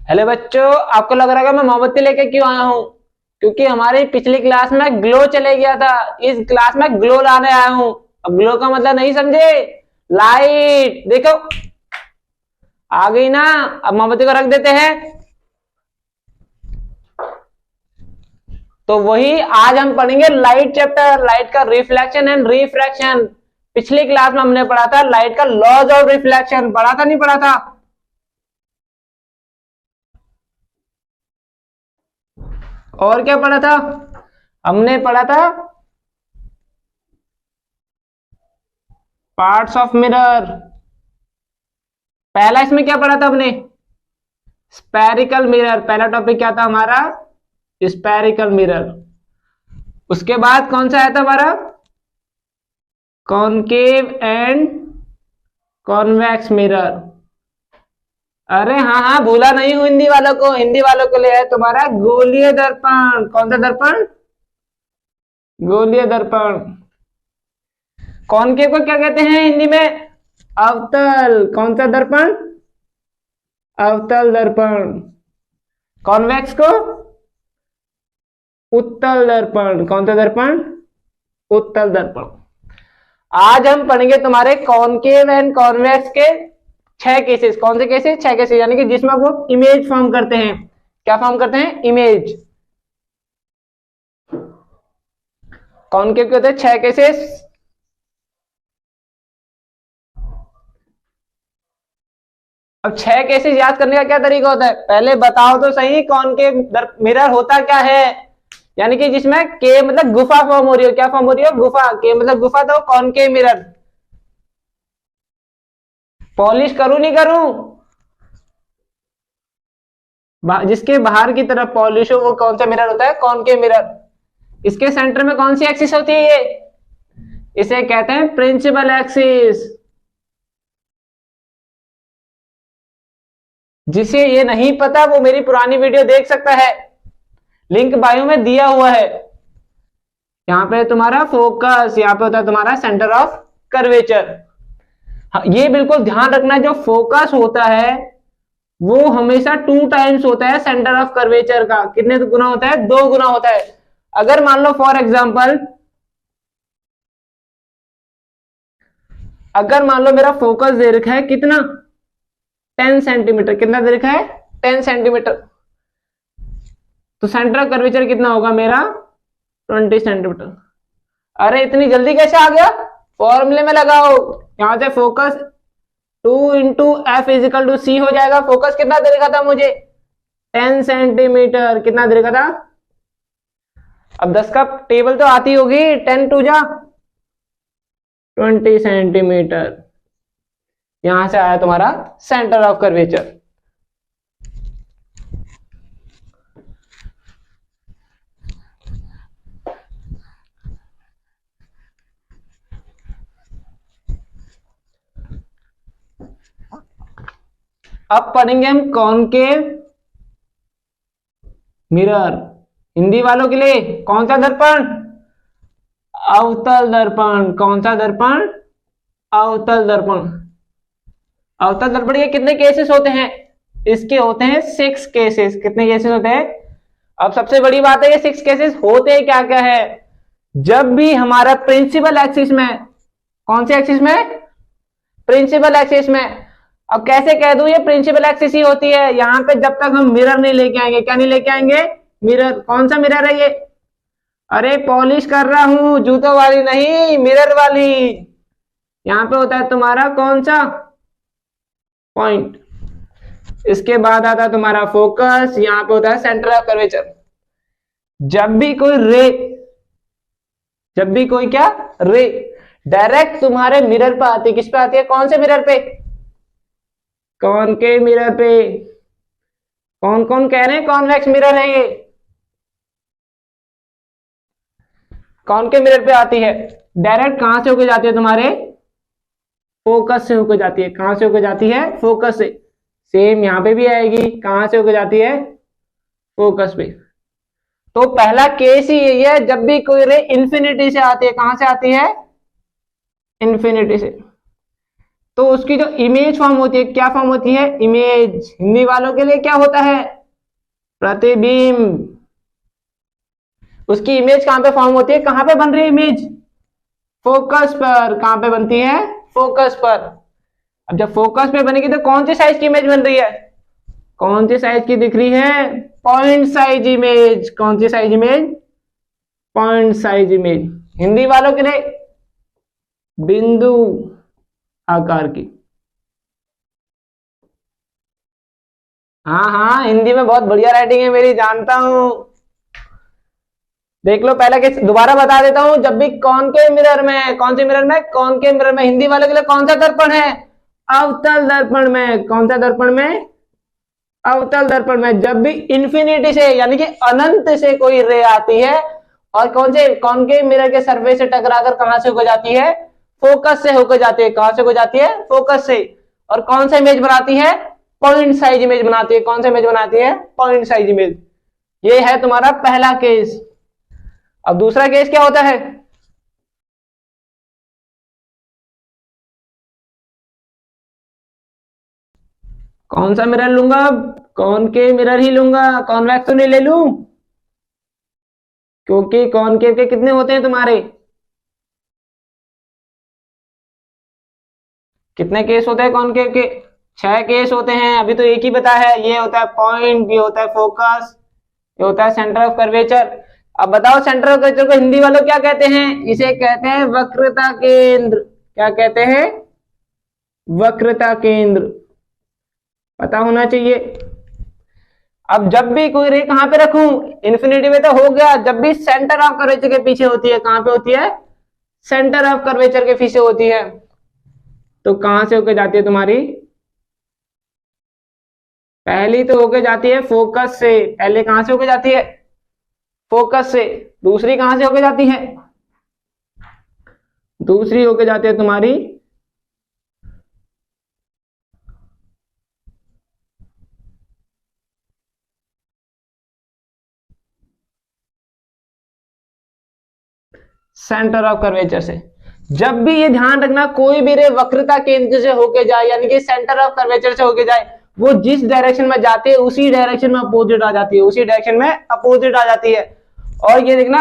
Hello बच्चों, आपको लग रहा है मैं मोमबत्ती लेके क्यों आया हूँ? क्योंकि हमारी पिछली क्लास में ग्लो चले गया था। इस क्लास में ग्लो लाने आया हूँ। अब ग्लो का मतलब नहीं समझे? लाइट देखो आ गई ना। अब मोमबत्ती को रख देते हैं। तो वही आज हम पढ़ेंगे लाइट चैप्टर, लाइट का रिफ्लेक्शन एंड रिफ्रैक्शन। पिछली क्लास में हमने पढ़ा था लाइट का लॉज ऑफ रिफ्लेक्शन। पढ़ा था नहीं पढ़ा था? और क्या पढ़ा था? हमने पढ़ा था पार्ट्स ऑफ मिरर। पहला इसमें क्या पढ़ा था हमने? Spherical mirror. पहला टॉपिक क्या था हमारा? Spherical mirror. उसके बाद कौन सा आया था हमारा? Concave and convex mirror. अरे हाँ हाँ, भूला नहीं हूं। हिंदी वालों को, हिंदी वालों के लिए है तुम्हारा गोलीय दर्पण। कौन सा दर्पण? गोलीय दर्पण। कॉनकेव को क्या कहते हैं हिंदी में? अवतल। कौन सा दर्पण? अवतल दर्पण। कॉन्वेक्स को उत्तल दर्पण। कौन सा दर्पण? उत्तल दर्पण। आज हम पढ़ेंगे तुम्हारे कॉनकेव एंड कॉन्वेक्स के 6 केसेस। कौन से केसेस? 6 केसेस, यानी कि जिसमें वो इमेज फॉर्म करते हैं। क्या फॉर्म करते हैं? इमेज। कॉनकेव के होते हैं 6 केसेस। अब 6 केसेस याद करने का क्या तरीका होता है? पहले बताओ तो सही, कॉनकेव मिरर होता क्या है? यानी कि जिसमें के मतलब गुफा फॉर्म हो रही हो। क्या फॉर्म हो रही हो? गुफा। के मतलब गुफा, तो कॉनकेव मिरर। पॉलिश करूं नहीं करूं? जिसके बाहर की तरफ पॉलिश हो वो कौन सा मिरर होता है? Concave mirror. इसके सेंटर में कौन सी एक्सिस होती है? ये इसे कहते हैं प्रिंसिपल एक्सिस। जिसे ये नहीं पता वो मेरी पुरानी वीडियो देख सकता है, लिंक बायो में दिया हुआ है। यहां पे तुम्हारा फोकस, यहां पे होता है तुम्हारा सेंटर ऑफ कर्वेचर। हाँ, ये बिल्कुल ध्यान रखना, जो फोकस होता है वो हमेशा 2 टाइम्स होता है सेंटर ऑफ कर्वेचर का। कितने गुना होता है? 2 गुना होता है। अगर मान लो फॉर एग्जांपल, अगर मान लो मेरा फोकस दे रखा है कितना? 10 सेंटीमीटर। कितना दे रखा है? 10 सेंटीमीटर। तो सेंटर ऑफ कर्वेचर कितना होगा मेरा? 20 सेंटीमीटर। अरे इतनी जल्दी कैसे आ गया? फॉर्मूले में लगाओ। यहां से focus 2 into F equal to C हो जाएगा। फोकस कितना दे रखा था मुझे? 10 सेंटीमीटर। कितना दे रखा था? अब 10 का टेबल तो आती होगी। 10 टू जा 20 सेंटीमीटर। यहां से आया तुम्हारा सेंटर ऑफ कर्वेचर। अब पढ़ेंगे हम कॉनकेव मिरर। हिंदी वालों के लिए कौन सा दर्पण? अवतल दर्पण। कौन सा दर्पण? अवतल दर्पण। अवतल दर्पण के कितने केसेस होते हैं? इसके होते हैं 6 केसेस। कितने केसेस होते हैं? अब सबसे बड़ी बात है, ये 6 केसेस होते क्या क्या है? जब भी हमारा प्रिंसिपल एक्सिस में, कौन से एक्सिस में? प्रिंसिपल एक्सिस में। अब कैसे कह दूं ये प्रिंसिपल एक्सिस ही होती है? यहां पे जब तक हम मिरर नहीं लेके आएंगे। क्या नहीं लेके आएंगे? मिरर। कौन सा मिरर है ये? अरे पॉलिश कर रहा हूं, जूतों वाली नहीं, मिरर वाली। यहां पे होता है तुम्हारा कौन सा? पॉइंट। इसके बाद आता है तुम्हारा फोकस। यहां पे होता है सेंटर ऑफ कर्वेचर। जब भी कोई रे, जब भी कोई क्या रे डायरेक्ट तुम्हारे मिरर पे आती है, किस पे आती है? कौन से मिरर पे? कॉनकेव मिरर पे। कौन कौन कह रहे हैं कॉन्वेक्स मिरर है ये? कॉनकेव मिरर पे आती है। डायरेक्ट कहां से होकर जाती है? तुम्हारे फोकस से होकर जाती है। कहां से होकर जाती है? फोकस से। सेम यहां पे भी आएगी। कहां से होकर जाती है? फोकस पे। तो पहला केस ही यही है, जब भी कोई रे इंफिनिटी से आती है। कहां से आती है? इंफिनिटी से। तो उसकी जो इमेज फॉर्म होती है, क्या फॉर्म होती है? इमेज। हिंदी वालों के लिए क्या होता है? प्रतिबिंब। उसकी इमेज कहां पे फॉर्म होती है? कहां पे बन रही है इमेज? फोकस पर। कहां पे बनती है? फोकस पर। अब जब फोकस पे बनेगी तो कौन सी साइज की इमेज बन रही है? कौन सी साइज की दिख रही है? Point size image. कौन सी size image? Point size image. Hindi वालों के लिए बिंदु आकार की। हाँ हाँ, हिंदी में बहुत बढ़िया राइटिंग है मेरी, जानता हूं। देख लो पहले के, दोबारा बता देता हूं। जब भी कॉनकेव मिरर में, कौन से मिरर में? कॉनकेव मिरर में। हिंदी वालों के लिए कौन सा दर्पण है? अवतल दर्पण में। कौन सा दर्पण में? अवतल दर्पण में। जब भी इन्फिनिटी से यानी कि अनंत से कोई रे आती है और कौन से कॉनकेव मिरर के सरफेस से टकराकर कहां से होकर जाती है? फोकस से होकर जाती है। कहां से होकर जाती है? फोकस से। और कौन सा इमेज बनाती है? पॉइंट साइज इमेज बनाती है। कौन सा इमेज बनाती है? Point size image. ये है तुम्हारा पहला केस। अब दूसरा केस क्या होता है? कौन सा मिरर लूंगा? कॉनकेव मिरर ही लूंगा, कॉन्वेक्स तो नहीं ले लूं, क्योंकि कॉनकेव के कितने होते हैं तुम्हारे? कितने केस होते हैं कॉनकेव के? 6 केस होते हैं। अभी तो एक ही बता है। ये होता है पॉइंट, ये होता है फोकस, ये होता है सेंटर ऑफ कर्वेचर। अब बताओ सेंटर ऑफ कर्वेचर को हिंदी वालों क्या कहते हैं? इसे कहते हैं वक्रता केंद्र। क्या कहते हैं? वक्रता केंद्र। पता होना चाहिए। अब जब भी कोई रे कहां पे रखूं? इन्फिनिटी में तो हो गया। जब भी सेंटर ऑफ कर्वेचर के पीछे होती है, कहां पे होती है? सेंटर ऑफ कर्वेचर के पीछे होती है। तो कहां से होकर जाती है तुम्हारी? पहली तो होकर जाती है फोकस से। पहले कहां से होकर जाती है? फोकस से। दूसरी कहां से होकर जाती है? दूसरी होकर जाती है तुम्हारी सेंटर ऑफ कर्वेचर से। जब भी ये ध्यान रखना, कोई भी रे वक्रता केंद्र से होके जाए यानी कि सेंटर ऑफ कर्वेचर से होके जाए, वो जिस डायरेक्शन में जाती है उसी डायरेक्शन में अपोजिट आ जाती है। उसी डायरेक्शन में अपोजिट आ जाती है। और ये देखना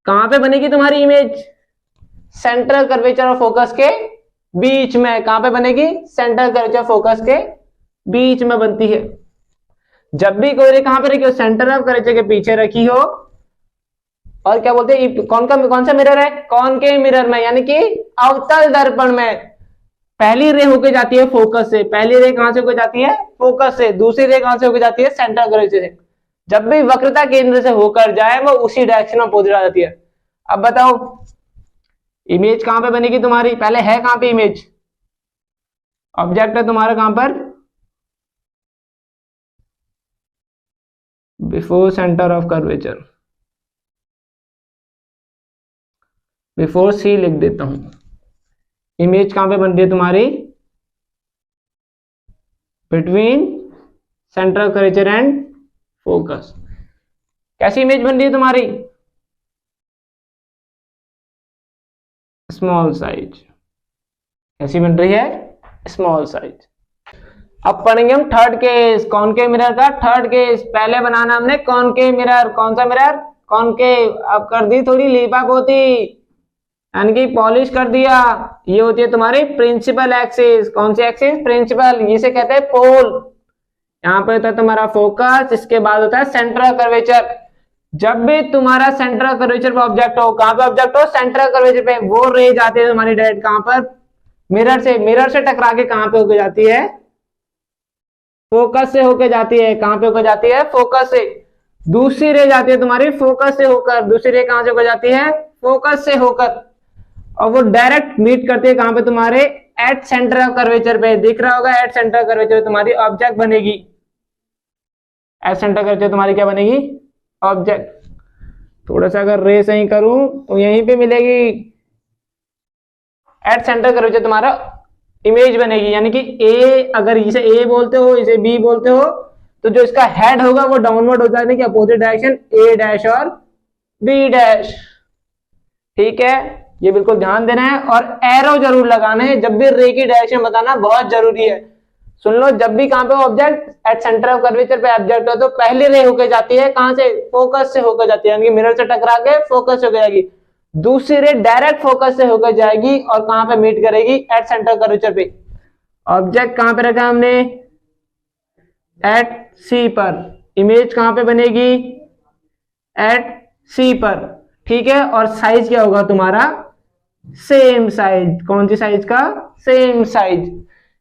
कहां पे बनेगी तुम्हारी इमेज? सेंट्रल कर्वेचर और फोकस के बीच में। कहां पे बनेगी? सेंट्रल कर्वेचर फोकस के बीच में बनती है। जब भी कोई रे कहां पे रखी हो? सेंटर ऑफ कर्वेचर के पीछे रखी हो। और क्या बोलते हैं? कौन सा मिरर है? कॉनकेव मिरर में, यानी कि अवतल दर्पण में। पहली रे होके जाती है फोकस से। पहली रे कहां से होकर जाती है? फोकस से। दूसरी रे कहां से होकर जाती है? सेंटर कर्वेचर से। जब भी वक्रता केंद्र से होकर जाए वो उसी डायरेक्शन में अपोजिट आ जाती है। अब बताओ इमेज कहां पे बनेगी तुम्हारी? पहले है कहां पे इमेज? ऑब्जेक्ट है तुम्हारा कहां पर? Before centre of curvature. Before C लिख देता हूं। इमेज कहां पे बन रही है तुम्हारी? Between centre of curvature and focus. कैसी इमेज बन रही है तुम्हारी? Small size. कैसी बन रही है? Small size. अब पढ़ेंगे हम थर्ड केस, कॉनकेव मिरर का थर्ड केस। पहले बनाना हमने कॉनकेव मिरर। कौन सा मिरर? कॉनकेव। अब कर दी थोड़ी लीपा पोती, यानी कि पॉलिश कर दिया। ये होती है तुम्हारी प्रिंसिपल एक्सिस। कौन सी एक्सिस? प्रिंसिपल। इसे कहते हैं पोल। यहाँ पे होता है तुम्हारा फोकस, इसके बाद होता है सेंटर ऑफ कर्वेचर। जब भी तुम्हारा सेंटर ऑफ कर्वेचर पे ऑब्जेक्ट हो, कहां पे ऑब्जेक्ट हो? सेंटर ऑफ कर्वेचर पे, वो रे जाती है तुम्हारी डायरेक्ट कहां पर? मिरर से। मिरर से टकरा के कहां पे होकर जाती है? फोकस से होकर जाती है। कहां पे होकर जाती है? फोकस से। दूसरी रे जाती है तुम्हारी फोकस से होकर। दूसरी रे कहां से होकर जाती है? फोकस से होकर। और वो डायरेक्ट मीट करती है कहां पे? तुम्हारे एट सेंटर ऑफ कर्वेचर पे। दिख रहा होगा एट सेंटर ऑफ कर्वेचर तुम्हारी ऑब्जेक्ट बनेगी। एट सेंटर कर्वेचर तुम्हारी क्या बनेगी? ऑब्जेक्ट। थोड़ा सा अगर रे सही करूं तो यहीं पे मिलेगी। एट सेंटर कर्वेचर तुम्हारा इमेज बनेगी, यानी कि ए, अगर इसे ए बोलते हो, इसे बी बोलते हो, तो जो इसका हेड होगा वो डाउनवर्ड हो जाने की अपोजिट डायरेक्शन, ए डैश और बी डैश। ठीक है। ये बिल्कुल ध्यान देना है और एरो जरूर लगाना है जब भी रे की डायरेक्शन बताना, बहुत जरूरी है। सुन लो, जब भी कहां पे object at centre of curvature पे ऑब्जेक्ट हो तो पहली रे होकर जाती है कहां से, फोकस से होकर जाती है, यानी कि मिरर से टकरा के फोकस से होकर जाएगी। दूसरी रे डायरेक्ट फोकस से होकर जाएगी और कहां पे मीट करेगी, एट सेंटर कर्वेचर पे। ऑब्जेक्ट कहां पे रखा हमने, एट सी पर। इमेज कहां पे बनेगी, एट सी पर, ठीक है। और साइज क्या होगा तुम्हारा, सेम साइज। कौन सी साइज का, सेम साइज।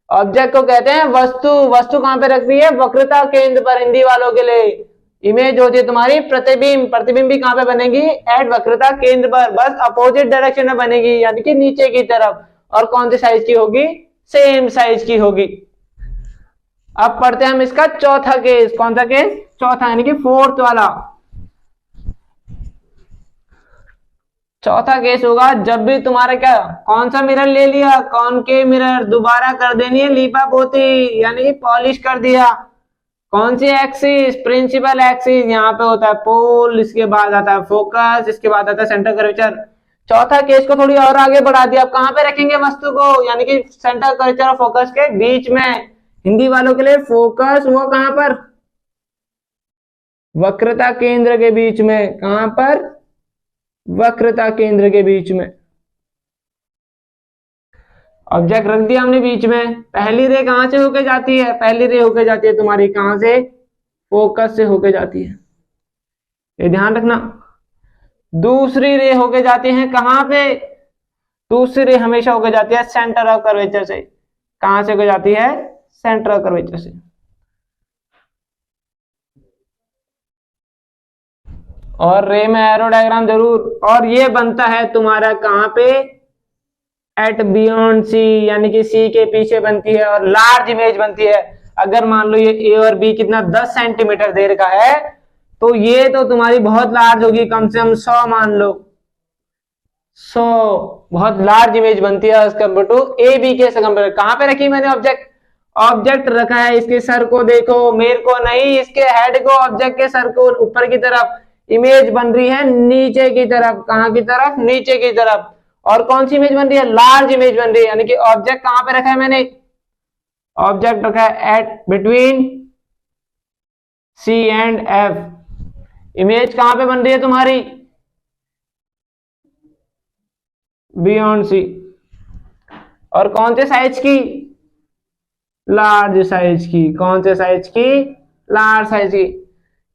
ऑब्जेक्ट को कहते हैं वस्तु। वस्तु कहां पे रखती है, वक्रता केंद्र पर, हिंदी वालों के लिए। इमेज होती है तुम्हारी प्रतिबिंब। प्रतिबिंब भी कहां पे बनेगी, एट वक्रता केंद्र पर, बस अपोजिट डायरेक्शन में बनेगी, यानी कि नीचे की तरफ। और कौन सी साइज की होगी, सेम साइज की होगी। अब पढ़ते हैं हम इसका चौथा केस। कौन सा केस, चौथा, यानी कि फोर्थ वाला। चौथा केस होगा जब भी तुम्हारे क्या, कौन सा मिरर ले लिया, कॉनकेव मिरर, दोबारा कर देनी है लीपा पोती, यानी कि पॉलिश कर दिया। कौन सी एक्सिस, प्रिंसिपल एक्सिस। यहाँ पे होता है पोल, इसके बाद आता है फोकस, इसके बाद आता है सेंटर कर्वेचर। चौथा केस को थोड़ी और आगे बढ़ा दिया। अब कहां पे रखेंगे वस्तु को, यानी कि सेंटर कर्वेचर और फोकस के बीच में। हिंदी वालों के लिए फोकस वो कहां पर, वक्रता केंद्र के बीच में। कहां पर, वक्रता केंद्र के बीच में। ऑब्जेक्ट रख दिया हमने बीच में। पहली रे कहां से होके जाती है, पहली रे होके जाती है तुम्हारी कहां से, फोकस से होके जाती है, ये ध्यान रखना। दूसरी रे होके जाती है कहां पे, दूसरी रे हमेशा होके जाती है सेंटर ऑफ कर्वेचर से। कहां से होके जाती है, सेंटर ऑफ कर्वेचर से। और रे में एरो डायग्राम जरूर। और ये बनता है तुम्हारा कहां पे, एट बियॉन्ड सी, यानी कि सी के पीछे बनती है और लार्ज इमेज बनती है। अगर मान लो ये ए और बी कितना 10 सेंटीमीटर देर का है, तो ये तो तुम्हारी बहुत लार्ज होगी, कम से कम 100 मान लो, 100 बहुत लार्ज इमेज बनती है as compared to A B के कंपेयर। कहां पे रखी मैंने ऑब्जेक्ट, ऑब्जेक्ट रखा है, इसके सर को देखो, मेरे को नहीं, इसके हेड को, ऑब्जेक्ट के सर को ऊपर की तरफ। इमेज बन रही है नीचे की तरफ। कहां की तरफ, नीचे की तरफ। और कौन सी इमेज बन रही है, लार्ज इमेज बन रही है। यानी कि ऑब्जेक्ट कहां पे रखा है मैंने, ऑब्जेक्ट रखा है at between C and F. Image कहां पे बन रही है तुम्हारी, बियॉन्ड सी। और कौन से साइज की, लार्ज साइज की। कौन से साइज की, लार्ज साइज की।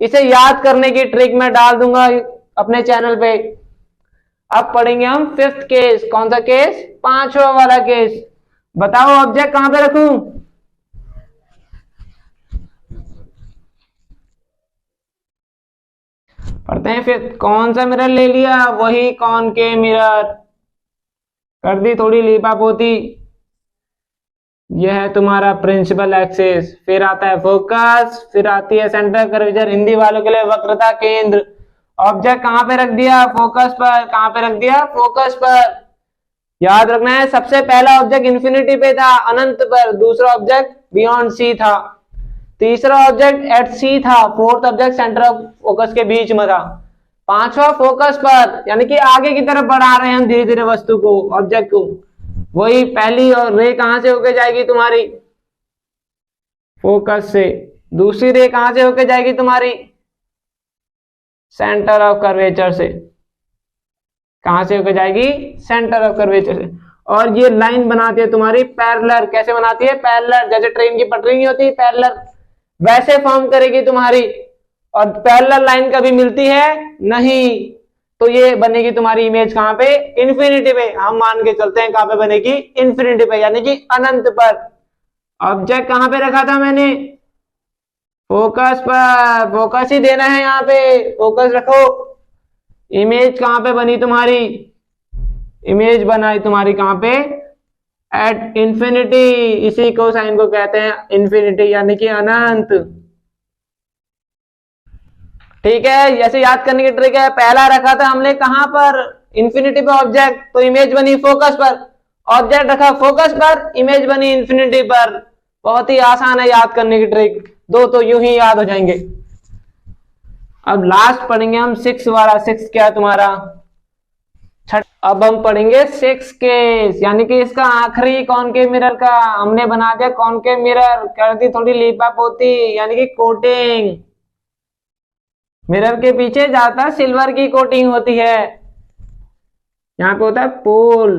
इसे याद करने की ट्रिक मैं डाल दूंगा अपने चैनल पे। अब पढ़ेंगे हम फिफ्थ केस। कौन सा केस, पांचवा वाला केस। बताओ ऑब्जेक्ट कहां पे रखूं, पढ़ते हैं फिफ्थ। कौन सा मिरर ले लिया, वही कॉनकेव मिरर, कर दी थोड़ी लीपा पोती। यह है तुम्हारा प्रिंसिपल एक्सिस, फिर आता है फोकस, फिर आती है सेंटर कर्वेचर, हिंदी वालों के लिए वक्रता केंद्र। ऑब्जेक्ट कहां पे रख दिया, फोकस पर। कहां पे रख दिया, फोकस पर। याद रखना है, सबसे पहला ऑब्जेक्ट इंफिनिटी पे था, अनंत पर। दूसरा ऑब्जेक्ट बियॉन्ड सी था। तीसरा ऑब्जेक्ट एट सी था। Fourth object centre of focus के बीच में था। पांचवा फोकस पर, यानी कि आगे की तरफ बढ़ा रहे हैं हम धीरे धीरे वस्तु को, ऑब्जेक्ट को। वही पहली और रे कहां से होके जाएगी तुम्हारी, फोकस से। दूसरी रे कहां से होके जाएगी तुम्हारी, सेंटर ऑफ कर्वेचर से। कहां से होके जाएगी, सेंटर ऑफ कर्वेचर से। और ये लाइन बनाती है तुम्हारी पैरेलल। कैसे बनाती है, पैरेलल। जैसे ट्रेन की पटरी नहीं होती पैरेलल, वैसे फॉर्म करेगी तुम्हारी। और पैरेलल लाइन कभी मिलती है नहीं, तो ये बनेगी तुम्हारी इमेज कहां पे, इन्फिनिटी पे। हम मान के चलते हैं कहां पे बनेगी, इन्फिनिटी पे, यानी कि अनंत पर। ऑब्जेक्ट कहां पे रखा था मैंने, फोकस पर। फोकस ही देना है यहाँ पे, फोकस रखो। इमेज कहां पे बनी तुम्हारी, इमेज बनाई तुम्हारी कहां पे, एट इंफिनिटी। इसी को साइन को कहते हैं इंफिनिटी, यानी कि अनंत। ठीक है, जैसे याद करने की ट्रिक है, पहला रखा था हमने कहां पर, इंफिनिटी पे ऑब्जेक्ट, तो इमेज बनी फोकस पर। ऑब्जेक्ट रखा फोकस पर, इमेज बनी इंफिनिटी पर। बहुत ही आसान है याद करने की ट्रिक, दो तो यूं ही याद हो जाएंगे। अब लास्ट पढ़ेंगे हम सिक्स वाला। सिक्स क्या तुम्हारा, अब हम पढ़ेंगे 6 केस, यानी कि इसका आखिरी कॉनकेव मिरर का हमने बना दिया। कॉनकेव मिरर कर दी थोड़ी लिपा पोती, यानी कि कोटिंग। मिरर के पीछे ज्यादा सिल्वर की कोटिंग होती है। यहाँ पे होता है पोल,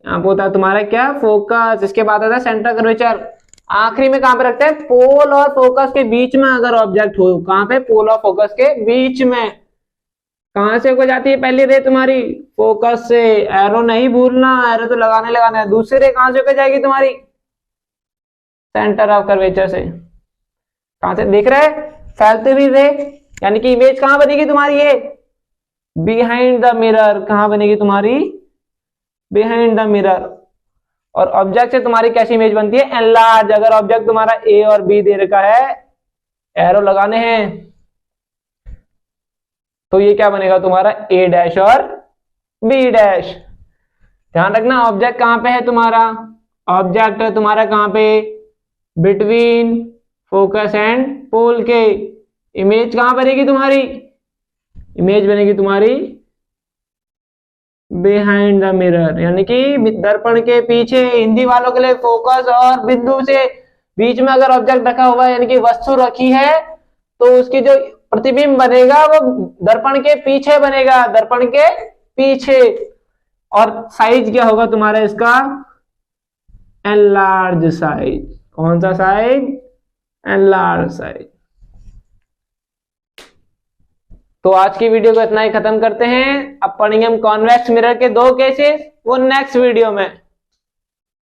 यहाँ पे होता है तुम्हारा क्या, फोकस। इसके बाद आता है सेंटर कर्वेचर। आखिरी में कहां पे रखते हैं, पोल और फोकस के बीच में अगर ऑब्जेक्ट हो। कहां पे, पोल और फोकस के बीच में। कहां से हो जाती है पहली रे तुम्हारी, फोकस से। एरो नहीं भूलना, एरो तो लगाने लगाना है। दूसरी रे कहां से होकर जाएगी तुम्हारी, सेंटर ऑफ कर्वेचर से। कहां से दिख रहा है, फैलती हुई रे, यानी कि इमेज कहां बनेगी तुम्हारी, ये बिहाइंड द मिरर। कहां बनेगी तुम्हारी, बिहाइंड द मिरर। और ऑब्जेक्ट से तुम्हारी कैसी इमेज बनती है, एनलार्ज। अगर ऑब्जेक्ट तुम्हारा ए और बी दे रखा है, एरो लगाने हैं, तो ये क्या बनेगा तुम्हारा, ए डैश और बी डैश। ध्यान रखना ऑब्जेक्ट कहां पे है तुम्हारा, ऑब्जेक्ट तुम्हारा कहां पे, बिटवीन फोकस एंड पोल के। इमेज कहां बनेगी तुम्हारी, इमेज बनेगी तुम्हारी बिहाइंड द मिरर, यानी कि दर्पण के पीछे। हिंदी वालों के लिए फोकस और बिंदु से बीच में अगर ऑब्जेक्ट रखा हुआ है, यानी कि वस्तु रखी है, तो उसकी जो प्रतिबिंब बनेगा वो दर्पण के पीछे बनेगा, दर्पण के पीछे। और साइज क्या होगा तुम्हारा इसका, एनलार्ज साइज। कौन सा साइज, एनलार्ज साइज। तो आज की वीडियो को इतना ही खत्म करते हैं। अब पढ़ेंगे हम कॉन्वेक्स मिरर के 2 केसेस, वो नेक्स्ट वीडियो में।